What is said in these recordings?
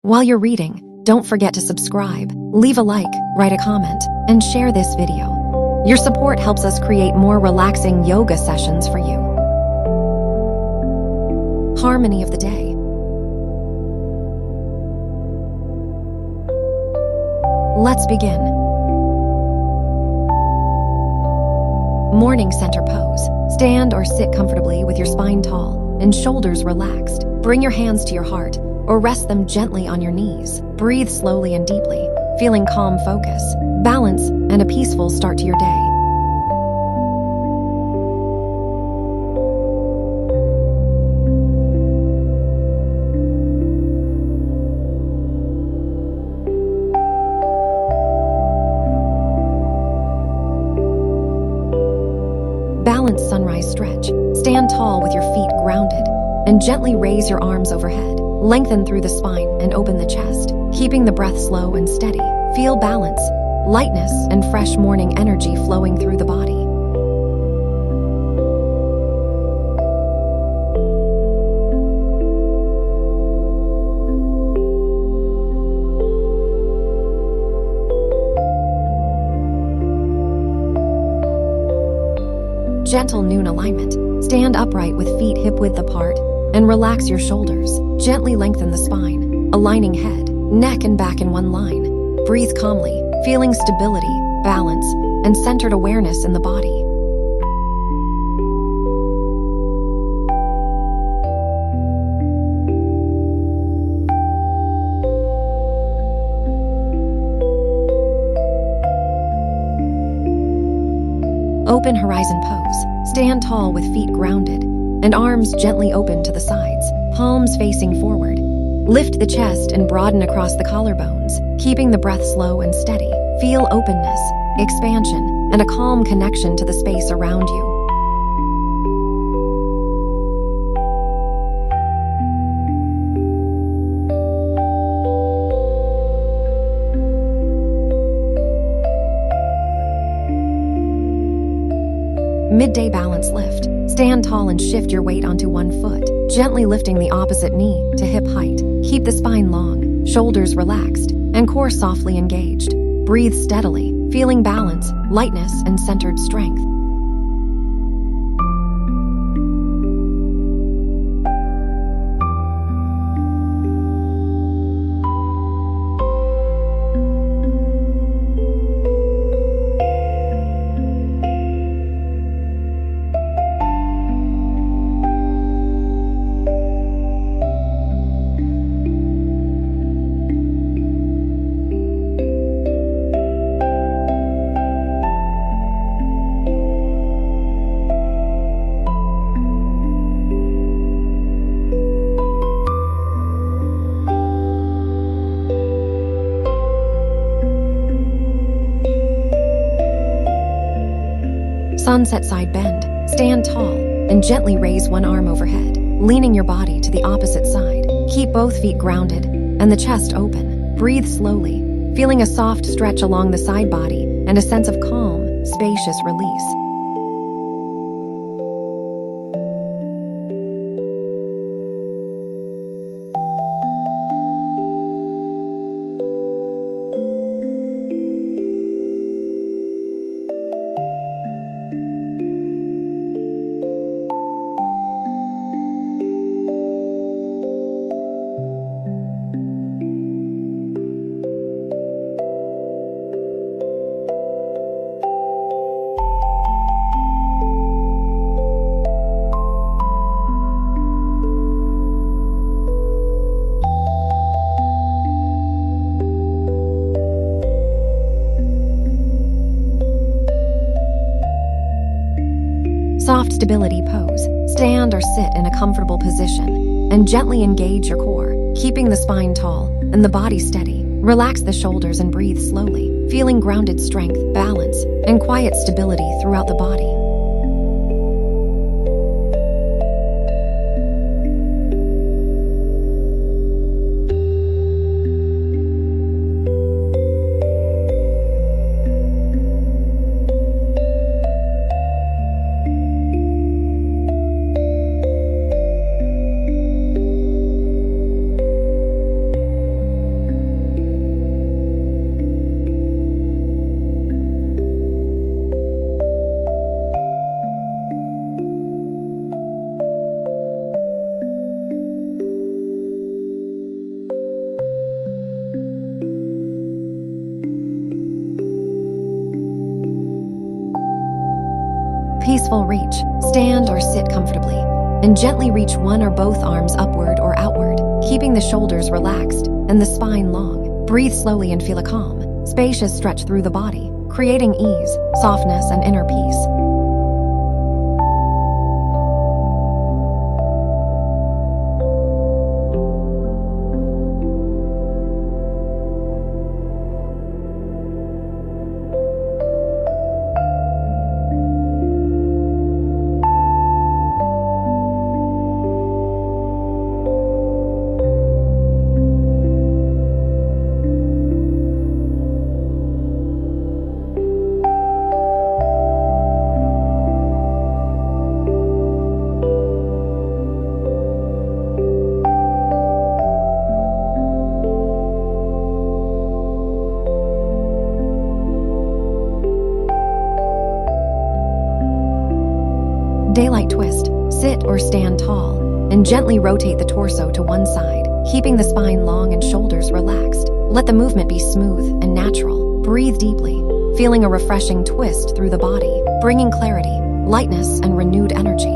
While you're reading, don't forget to subscribe, leave a like, write a comment, and share this video. Your support helps us create more relaxing yoga sessions for you. Harmony of the day. Let's begin. Morning center pose. Stand or sit comfortably with your spine tall and shoulders relaxed. Bring your hands to your heart or rest them gently on your knees. Breathe slowly and deeply, feeling calm focus, balance, and a peaceful start to your day. Balance sunrise stretch. Stand tall with your feet grounded and gently raise your arms overhead. Lengthen through the spine and open the chest, keeping the breath slow and steady. Feel balance, lightness, and fresh morning energy flowing through the body. Gentle noon alignment. Stand upright with feet hip-width apart and relax your shoulders. Gently lengthen the spine, aligning head, neck, and back in one line. Breathe calmly, feeling stability, balance, and centered awareness in the body. Open horizon pose. Stand tall with feet grounded and arms gently open to the sides, palms facing forward. Lift the chest and broaden across the collarbones, keeping the breath slow and steady. Feel openness, expansion, and a calm connection to the space around you. Midday balance lift. Stand tall and shift your weight onto one foot, gently lifting the opposite knee to hip height. Keep the spine long, shoulders relaxed, and core softly engaged. Breathe steadily, feeling balance, lightness, and centered strength. Sunset side bend. Stand tall and gently raise one arm overhead, leaning your body to the opposite side. Keep both feet grounded and the chest open. Breathe slowly, feeling a soft stretch along the side body and a sense of calm, spacious release. Soft stability pose. Stand or sit in a comfortable position and gently engage your core, keeping the spine tall and the body steady. Relax the shoulders and breathe slowly, feeling grounded strength, balance, and quiet stability throughout the body. Peaceful reach. Stand or sit comfortably, and gently reach one or both arms upward or outward, keeping the shoulders relaxed and the spine long. Breathe slowly and feel a calm, spacious stretch through the body, creating ease, softness, and inner peace. Daylight twist. Sit or stand tall, and gently rotate the torso to one side, keeping the spine long and shoulders relaxed. Let the movement be smooth and natural. Breathe deeply, feeling a refreshing twist through the body, bringing clarity, lightness, and renewed energy.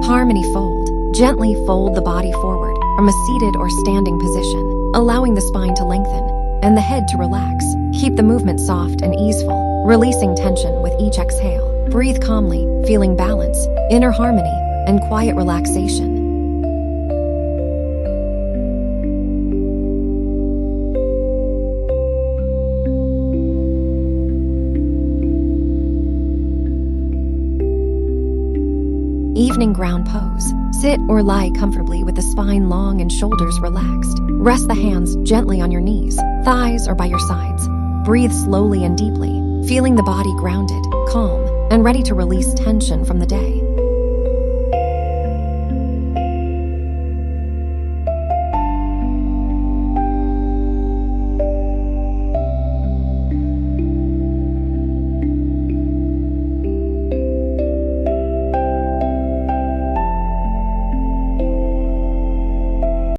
Harmony fold. Gently fold the body forward from a seated or standing position, allowing the spine to lengthen and the head to relax. Keep the movement soft and easeful, releasing tension with each exhale. Breathe calmly, feeling balance, inner harmony, and quiet relaxation. Evening ground pose. Sit or lie comfortably with the spine long and shoulders relaxed. Rest the hands gently on your knees, thighs, or by your sides. Breathe slowly and deeply, feeling the body grounded, calm, and ready to release tension from the day.